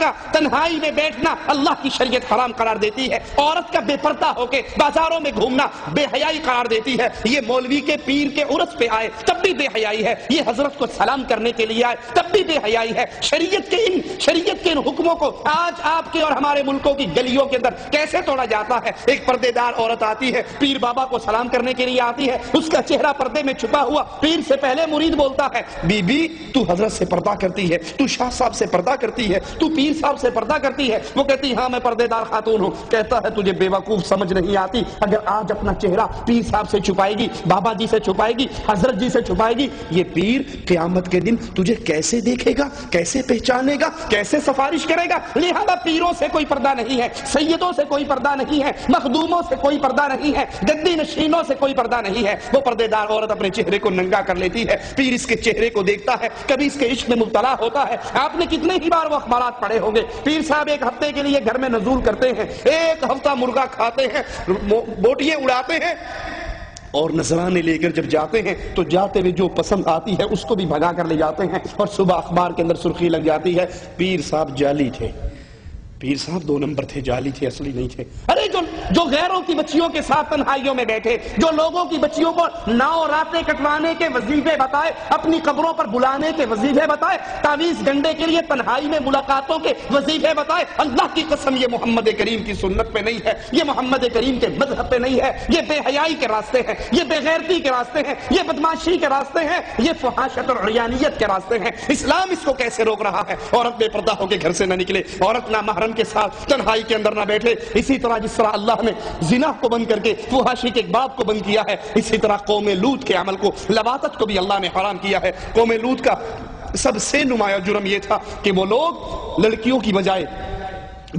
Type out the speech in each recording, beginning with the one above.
کا تنہائی میں بیٹھنا اللہ کی شریعت حرام قرار دیتی ہے. عورت کا بے پردہ ہو کے بازاروں میں گھومنا بے حیائی قرار دیتی ہے. یہ مولوی کے پیر کے عرس پہ آئے تب بھی بے حیائی ہے. یہ حضرت کو سلام کرنے کے لیے آئے تب بھی بے حیائی ہے. شریعت کے ان حکموں کو آج آپ کے اور ہمارے ملکوں کی گلیوں کے اندر کیسے توڑا جاتا ہے. ایک پردے دار عورت آتی ہے, پیر بابا کو سلام کرنے کے لیے آتی ہے, اس کا چہرہ پردے میں چھپا ہوا. پیر سے پہلے مرید بولتا ہے, بی بی تو حضرت سے پردہ کرتی ہے, تو شاہ صاحب سے پردہ کرتی ہے, تو پیر صاحب سے پردہ کرتی ہے. وہ کہتی ہاں میں پردے دار خاتون ہوں. کہتا ہے تجھے بے وقوف سمجھ نہیں آتی, اگر آج اپنا چہرہ پیر صاحب سے چھپائے گی, بابا جی سے چھپائے گی, حضرت جی سے چھپائے گی, یہ پیر قیامت کے دن تجھے کیسے دیکھے گا, کیسے پہچانے گا, کیسے سفارش کرے گا. لہذا پیروں سے کوئی پردہ نہیں ہے, سیدوں سے کوئی پردہ نہیں ہے, مخدوموں سے کوئی پردہ نہیں ہے, گدی نشینوں سے کوئی پردہ نہیں ہے. وہ پردے دار عورت اپنے چہرے کو ننگا کر لیتی ہے, پیر اس کے چہرے کو دیکھتا ہے, کبھی اس کے عشق میں مبتلا ہوتا ہے. آپ نے کتنے ہی بار وہ اخبارات پڑھے ہوں گے, پیر صاحب ایک ہفتے کے لیے گھر میں نزول کرتے ہیں, ایک ہفتہ مرغا کھاتے ہیں, بوٹیاں اڑاتے ہیں, اور نذرانے لے کر جب جاتے ہیں تو جاتے ہوئے جو پسند آتی ہے اس کو بھی بھگا کر لے جاتے ہیں, اور صبح اخبار کے اندر سرخی لگ جاتی ہے پیر صاحب جعلی تھے, پیر صاحب 2 نمبر تھے, جعلی تھے, اصلی نہیں تھے. ارے جو غیروں کی بچیوں کے ساتھ تنہائیوں میں بیٹھے, جو لوگوں کی بچیوں کو ناؤ راتیں کٹوانے کے وظیفے بتائے, اپنی قبروں پر بلانے کے وظیفے بتائے, تعویذ گنڈے کے لیے تنہائی میں ملاقاتوں کے وظیفے بتائے, اللہ کی قسم یہ محمد کریم کی سنت پہ نہیں ہے, یہ محمد کریم کے مذہب پہ نہیں ہے. یہ بے حیائی کے راستے ہیں, یہ بے غیرتی کے راستے ہیں, یہ بدماشی کے راستے ہیں, یہ فحاشت اور عریانیت کے راستے ہیں. اسلام اس کو کیسے روک رہا ہے؟ عورت بے پردہ ہو کے گھر سے نہ نکلے, عورت نہ محرم کے ساتھ تنہائی کے اندر نہ بیٹھے. اسی طرح جس طرح اللہ نے زنا کو بند کر کے فحاشی کے باب کو بند کیا ہے, اسی طرح قوم لوط کے عمل کو, لواطت کو بھی اللہ نے حرام کیا ہے. قوم لوط کا سب سے نمایاں جرم یہ تھا کہ وہ لوگ لڑکیوں کی بجائے,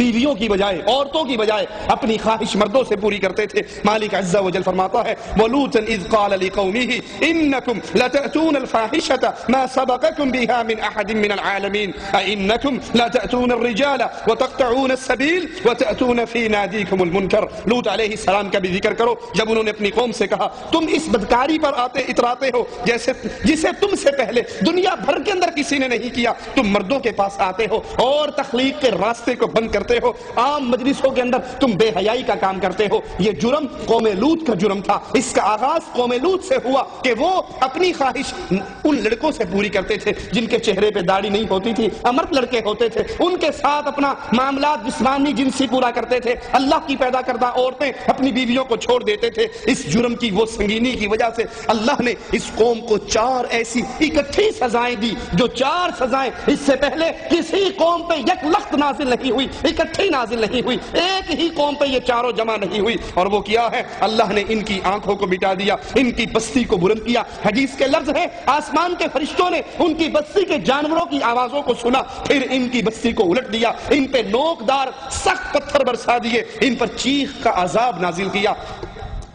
بیویوں کی بجائے, عورتوں کی بجائے اپنی خواہش مردوں سے پوری کرتے تھے. مالک عز و جل فرماتا ہے وَلُوطًا إِذْ قَالَ لِقَوْمِهِ إِنَّكُمْ لَتَأْتُونَ الْفَاحِشَةَ مَا سَبَقَكُمْ بِهَا مِنْ أَحَدٍ مِنَ الْعَالَمِينَ أَإِنَّكُمْ لَتَأْتُونَ الرِّجَالَ وَتَقْطَعُونَ السَّبِيلَ وَتَأْتُونَ فِي نَادِيكُمُ الْمُنكَرَ. لوط علیہ السلام کا بھی ذکر کرو جب انہوں نے اپنی قوم سے کہا تم اس بدکاری پر اتراتے ہو جسے تم سے پہلے دنیا بھر کے اندر کسی نے نہیں کیا. تم مردوں کے پاس آتے ہو اور تخلیق کے راستے کو بند کرتے ہو, عام مجلسوں کے اندر تم بے حیائی کا کام کرتے ہو. یہ جرم قوم لوط کا جرم تھا. اس کا آغاز قوم لوط سے ہوا کہ وہ اپنی خواہش ان لڑکوں سے پوری کرتے تھے جن کے چہرے پہ داڑھی نہیں ہوتی تھی, امرد لڑکے ہوتے تھے, ان کے ساتھ اپنا معاملات جسمانی جنسی پورا کرتے تھے. اللہ کی پیدا کردہ عورتیں اپنی بیویوں کو چھوڑ دیتے تھے. اس جرم کی وہ سنگینی کی وجہ سے اللہ نے اس قوم کو 4 ایسی اکٹھی سزائیں دی جو 4 سزائیں اس سے پہلے کسی قوم پہ یک لخت نازل نہیں ہوئی, اکٹھی نازل نہیں ہوئی, ایک ہی قوم پہ یہ چاروں جمع نہیں ہوئی. اور وہ کیا ہے؟ اللہ نے ان کی آنکھوں کو مٹا دیا, ان کی بستی کو بلند کیا. حدیث کے لفظ ہے آسمان کے فرشتوں نے ان کی بستی کے جانوروں کی آوازوں کو سنا, پھر ان کی بستی کو الٹ دیا, ان پہ نوکدار سخت پتھر برسا دیے, ان پر چیخ کا عذاب نازل کیا.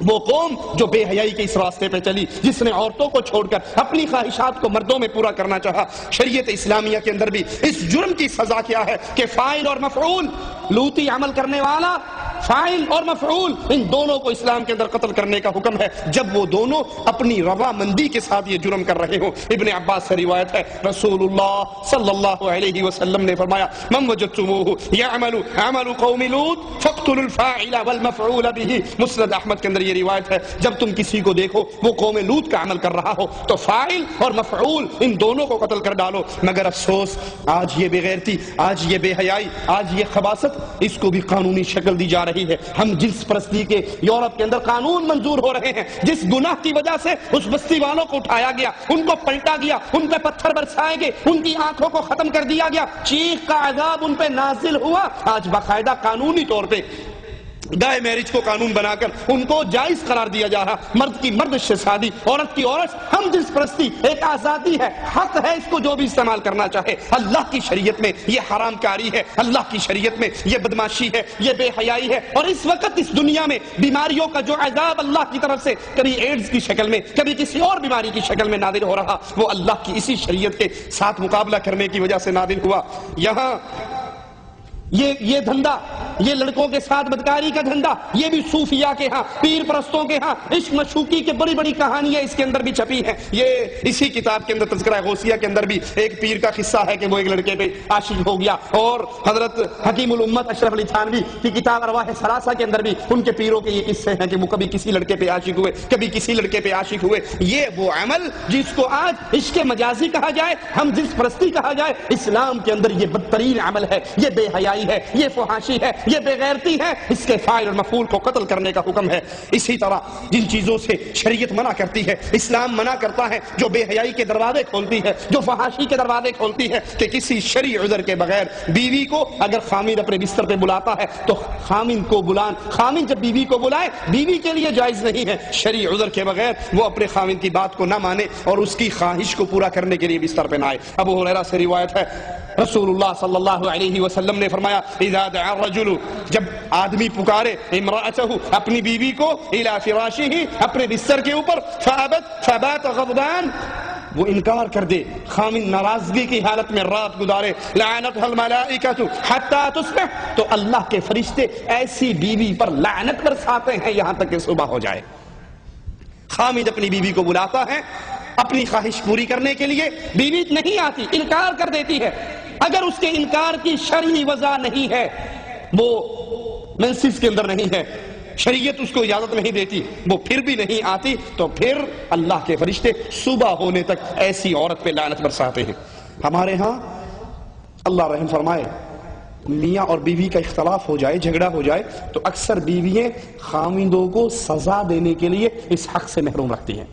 وہ قوم جو بے حیائی کے اس راستے پہ چلی, جس نے عورتوں کو چھوڑ کر اپنی خواہشات کو مردوں میں پورا کرنا چاہا. شریعت اسلامیہ کے اندر بھی اس جرم کی سزا کیا ہے کہ فاعل اور مفعول, لوطی عمل کرنے والا, فاعل اور مفعول, ان دونوں کو اسلام کے اندر قتل کرنے کا حکم ہے جب وہ دونوں اپنی رضامندی کے ساتھ یہ جرم کر رہے ہوں. ابن عباس سے روایت ہے رسول اللہ صلی اللہ علیہ وسلم نے فرمایا من وجدتموه يعمل عمل قوم لوط فاقتلوا الفاعل والمفعول به. مسند احمد کے اندر یہ روایت ہے جب تم کسی کو دیکھو وہ قوم لوط کا عمل کر رہا ہو تو فاعل اور مفعول ان دونوں کو قتل کر ڈالو. مگر افسوس آج یہ بے غیرتی, آج یہ بے حیائی, آج یہ خباثت, اس کو بھی قانونی شکل دی جا رہی ہے. ہم جنس پرستی کے یورپ کے اندر قانون منظور ہو رہے ہیں. جس گناہ کی وجہ سے اس بستی والوں کو اٹھایا گیا, ان کو پلٹا گیا, ان پہ پتھر برسائے گئے, ان کی آنکھوں کو ختم کر دیا گیا, چیخ کا عذاب ان پہ نازل ہوا, آج باقاعدہ قانونی طور پہ گائے میرج کو قانون بنا کر ان کو جائز قرار دیا جا رہا. مرد کی مرد سے شادی, عورت کی عورت, ہم جنس پرستی ایک آزادی ہے, حق ہے اس کو جو بھی استعمال کرنا چاہے. اللہ کی شریعت میں یہ حرام کاری ہے, اللہ کی شریعت میں یہ بدماشی ہے, یہ بے حیائی ہے. اور اس وقت اس دنیا میں بیماریوں کا جو عذاب اللہ کی طرف سے کبھی ایڈز کی شکل میں, کبھی کسی اور بیماری کی شکل میں نازل ہو رہا, وہ اللہ کی اسی شریعت کے ساتھ مقابلہ کرنے کی وجہ سے نازل ہوا. یہاں یہ دھندا، یہ لڑکوں کے ساتھ بدکاری کا دھندا، یہ بھی صوفیاء کے ہاں، پیر پرستوں کے ہاں عشق مشوقی کے بڑی بڑی کہانیاں اس کے اندر بھی چھپی ہیں۔ یہ اسی کتاب کے اندر تذکرہ غوثیہ کے اندر بھی ایک پیر کا قصہ ہے کہ وہ ایک لڑکے پہ عاشق ہو گیا، اور حضرت حکیم الامت اشرف علی تھانوی کی کتاب ارواح ثلاثہ کے اندر بھی ان کے پیروں کے یہ قصے ہیں کہ وہ کبھی کسی لڑکے پہ عاشق ہوئے، کبھی کسی لڑکے پہ عاشق ہوئے۔ یہ وہ عمل جس کو آج عشق مجازی کہا جائے، ہم جنس پرستی کہا جائے، اسلام کے اندر یہ بدترین عمل ہے، یہ بے حیائی ہے، یہ فحاشی ہے، یہ بے غیرتی ہے، اس کے فاعل اور مفعول کو قتل کرنے کا حکم ہے۔ اسی طرح جن چیزوں سے شریعت منع کرتی ہے، اسلام منع کرتا ہے، جو بے حیائی کے دروازے کھولتی ہے، جو فحاشی کے دروازے کھولتی ہے، کہ کسی شرعی عذر کے بغیر بیوی کو اگر خامن اپنے بستر پہ بلاتا ہے تو خامن جب بیوی کو بلائے، بیوی کے لیے جائز نہیں ہے شرعی عذر کے بغیر وہ اپنے خامن کی بات کو نہ مانے اور اس کی خواہش کو پورا کرنے کے لیے بستر پہ نہ آئے۔ ابو ہریرہ سے روایت ہے، رسول اللہ صلی اللہ علیہ وسلم نے فرمایا، اذا دعا الرجل، جب آدمی پکارے امرأتہ، اپنی بیوی کو، الی فراشہ، اپنے بستر کے اوپر، فبات غضبان، وہ انکار کر دے، خامن ناراضگی کی حالت میں رات گزارے، لعنتها الملائکۃ حتی تصبح، تو اللہ کے فرشتے ایسی بیوی پر لعنت برساتے ہیں یہاں تک کہ صبح ہو جائے۔ خامن اپنی بیوی کو بلاتا ہے اپنی خواہش پوری کرنے کے لیے، بیوی نہیں آتی، انکار کر دیتی ہے، اگر اس کے انکار کی شرعی وجہ نہیں ہے، وہ منسس کے اندر نہیں ہے، شریعت اس کو اجازت نہیں دیتی، وہ پھر بھی نہیں آتی، تو پھر اللہ کے فرشتے صبح ہونے تک ایسی عورت پہ لعنت برساتے ہیں۔ ہمارے ہاں اللہ رحم فرمائے، میاں اور بیوی کا اختلاف ہو جائے، جھگڑا ہو جائے، تو اکثر بیوییں خامندوں کو سزا دینے کے لیے اس حق سے محروم رکھتی ہیں،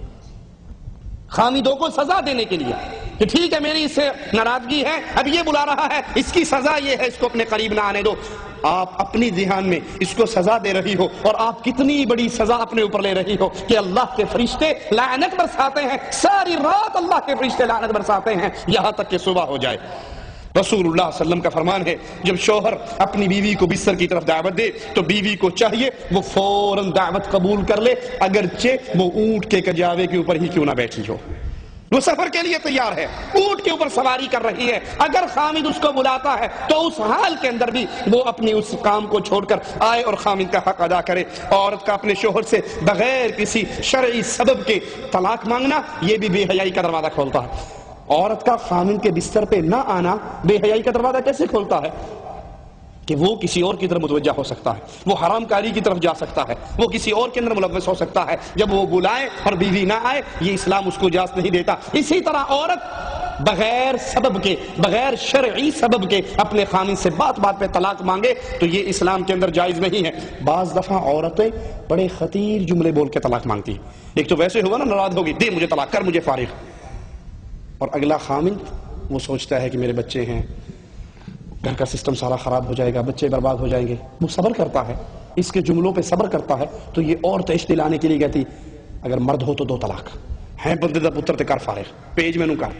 خامندوں کو سزا دینے کے لیے کہ ٹھیک ہے میری اس سے ناراضگی ہے، اب یہ بلا رہا ہے، اس کی سزا یہ ہے، اس کو اپنے قریب نہ آنے دو۔ آپ اپنی ذہن میں اس کو سزا دے رہی ہو، اور آپ کتنی بڑی سزا اپنے اوپر لے رہی ہو کہ اللہ کے فرشتے لعنت برساتے ہیں، ساری رات اللہ کے فرشتے لعنت برساتے ہیں یہاں تک کہ صبح ہو جائے۔ رسول اللہ صلی اللہ علیہ وسلم کا فرمان ہے، جب شوہر اپنی بیوی کو بستر کی طرف دعوت دے تو بیوی کو چاہیے وہ فوراً دعوت قبول کر لے، اگرچہ وہ اونٹ کے کجاوے کے اوپر ہی کیوں نہ بیٹھی ہو، وہ سفر کے لیے تیار ہے، اونٹ کے اوپر سواری کر رہی ہے، اگر خامد اس کو بلاتا ہے تو اس حال کے اندر بھی وہ اپنی اس کام کو چھوڑ کر آئے اور خامد کا حق ادا کرے۔ عورت کا اپنے شوہر سے بغیر کسی شرعی سبب کے طلاق مانگنا یہ بھی بے حیائی کا دروازہ کھولتا ہے۔ عورت کا خامد کے بستر پہ نہ آنا بے حیائی کا دروازہ کیسے کھولتا ہے؟ کہ وہ کسی اور کی طرف متوجہ ہو سکتا ہے، وہ حرام کاری کی طرف جا سکتا ہے، وہ کسی اور کے اندر ملوث ہو سکتا ہے جب وہ بلائے اور بیوی نہ آئے، یہ اسلام اس کو اجازت نہیں دیتا۔ اسی طرح عورت بغیر سبب کے، بغیر شرعی سبب کے اپنے خامد سے بات بات پہ طلاق مانگے تو یہ اسلام کے اندر جائز نہیں ہے۔ بعض دفعہ عورتیں بڑے خطیر جملے بول کے طلاق مانگتی ہیں، ایک تو ویسے ہوگا نا ناراض ہوگی، دے مجھے طلاق، کر مجھے فارغ، اور اگلا خامد وہ سوچتا ہے کہ میرے بچے ہیں، گھر کا سسٹم سارا خراب ہو جائے گا، بچے برباد ہو جائیں گے، وہ صبر کرتا ہے، اس کے جملوں پہ صبر کرتا ہے، تو یہ عورت عشق دلانے کے لیے کہتی اگر مرد ہو تو دو طلاق ہے، بندے دا پتر تے کر فارغ، پیج میں نو کر۔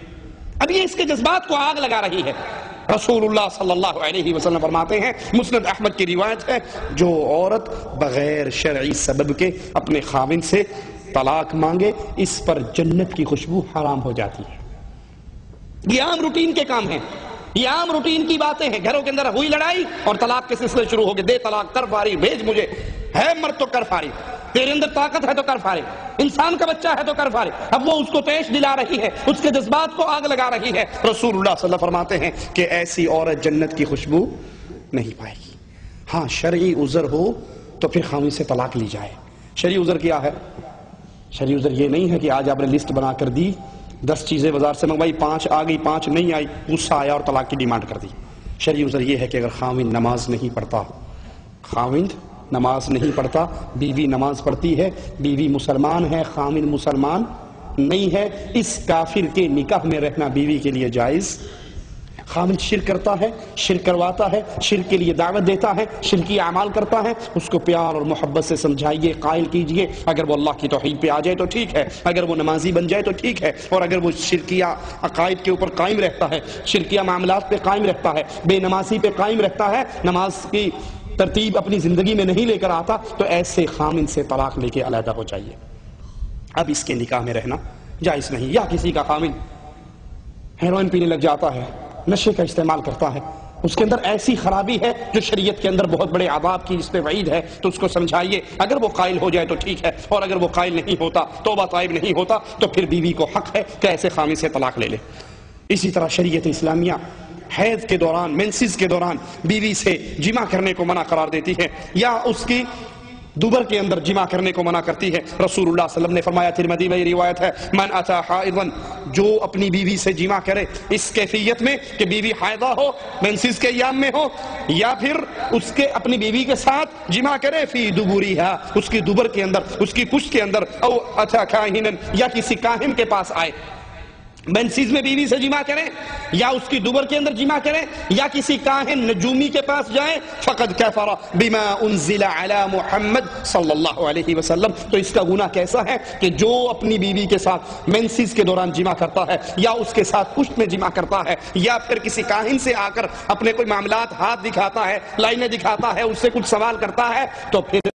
اب یہ اس کے جذبات کو آگ لگا رہی ہے۔ رسول اللہ صلی اللہ علیہ وسلم فرماتے ہیں، مسند احمد کی روایت ہے، جو عورت بغیر شرعی سبب کے اپنے خاوند سے طلاق مانگے اس پر جنت کی خوشبو حرام ہو جاتی ہے۔ یہ عام روٹین کے کام ہیں، یہ عام روٹین کی باتیں ہیں، گھروں کے اندر ہوئی لڑائی اور طلاق کے سلسلے شروع ہو گئے، دے طلاق، کر فارغ، بھیج مجھے، ہے مرد تو کر فارغ، تیرے اندر طاقت ہے تو کر فارغ، انسان کا بچہ ہے تو کر فارغ۔ اب وہ اس کو پیش دلا رہی ہے، اس کے جذبات کو آگ لگا رہی ہے۔ رسول اللہ صلی اللہ علیہ وسلم فرماتے ہیں کہ ایسی عورت جنت کی خوشبو نہیں پائے گی۔ ہاں شرعی عذر ہو تو پھر خامد سے طلاق لی جائے۔ شرعی عذر کیا ہے؟ شرعی عذر یہ نہیں ہے کہ آج آپ نے لسٹ بنا کر دی، 10 چیزیں بازار سے منگوائی، 5 آ گئی، 5 نہیں آئی، غصہ آیا اور طلاق کی ڈیمانڈ کر دی۔ شرعی عذر یہ ہے کہ اگر خاوند نماز نہیں پڑھتا، خاوند نماز نہیں پڑھتا، بیوی نماز پڑھتی ہے، بیوی مسلمان ہے، خاوند مسلمان نہیں ہے، اس کافر کے نکاح میں رہنا بیوی کے لیے جائز۔ خاوند شرک کرتا ہے، شرک کرواتا ہے، شرک کے لیے دعوت دیتا ہے، شرکی اعمال کرتا ہے، اس کو پیار اور محبت سے سمجھائیے، قائل کیجئے۔ اگر وہ اللہ کی توحید پہ آ جائے تو ٹھیک ہے، اگر وہ نمازی بن جائے تو ٹھیک ہے، اور اگر وہ شرکیہ عقائد کے اوپر قائم رہتا ہے، شرکیہ معاملات پہ قائم رہتا ہے، بے نمازی پہ قائم رہتا ہے، نماز کی ترتیب اپنی زندگی میں نہیں لے کر آتا، تو ایسے خاوند سے طلاق لے کے علیحدہ ہو جائیے۔ اب اس کے نکاح میں رہنا جائز نہیں۔ یا کسی کا خاوند ہیروئن پینے لگ جاتا ہے، نشے کا استعمال کرتا ہے، اس کے اندر ایسی خرابی ہے جو شریعت کے اندر بہت بڑے عذاب کی جس پہ وعید ہے، تو اس کو سمجھائیے۔ اگر وہ قائل ہو جائے تو ٹھیک ہے، اور اگر وہ قائل نہیں ہوتا، توبہ طائب نہیں ہوتا، تو پھر بیوی کو حق ہے کہ ایسے خامن سے طلاق لے لے۔ اسی طرح شریعت اسلامیہ حیض کے دوران، مینسز کے دوران بیوی سے جمع کرنے کو منع قرار دیتی ہے، یا اس کی دوبر کے اندر جمع کرنے کو منع کرتی ہے۔ رسول اللہ صلی اللہ علیہ وسلم نے فرمایا، ترمذی میں یہ روایت ہے، من اتی حائضا، جو اپنی بیوی سے جمع کرے اس کیفیت میں کہ بیوی حائضہ ہو، مینسز کے ایام میں ہو، یا پھر اس کے اپنی بیوی کے ساتھ جمع کرے فی دبوریہا، اس کی دوبر کے اندر، اس کی پشت کے اندر، او اتی کاہنا، یا کسی کاہن کے پاس آئے، مینسز میں بیوی سے جمع کریں یا اس کی دوبر کے اندر جمع کریں یا کسی کاہن نجومی کے پاس جائیں، فقد کفر بما انزل علی محمد صلی اللہ علیہ وسلم، تو اس کا گناہ کیسا ہے کہ جو اپنی بیوی کے ساتھ مینسز کے دوران جمع کرتا ہے، یا اس کے ساتھ پشت میں جمع کرتا ہے، یا پھر کسی کاہن سے آ کر اپنے کوئی معاملات ہاتھ دکھاتا ہے، لائنیں دکھاتا ہے، اس سے کچھ سوال کرتا ہے، تو پھر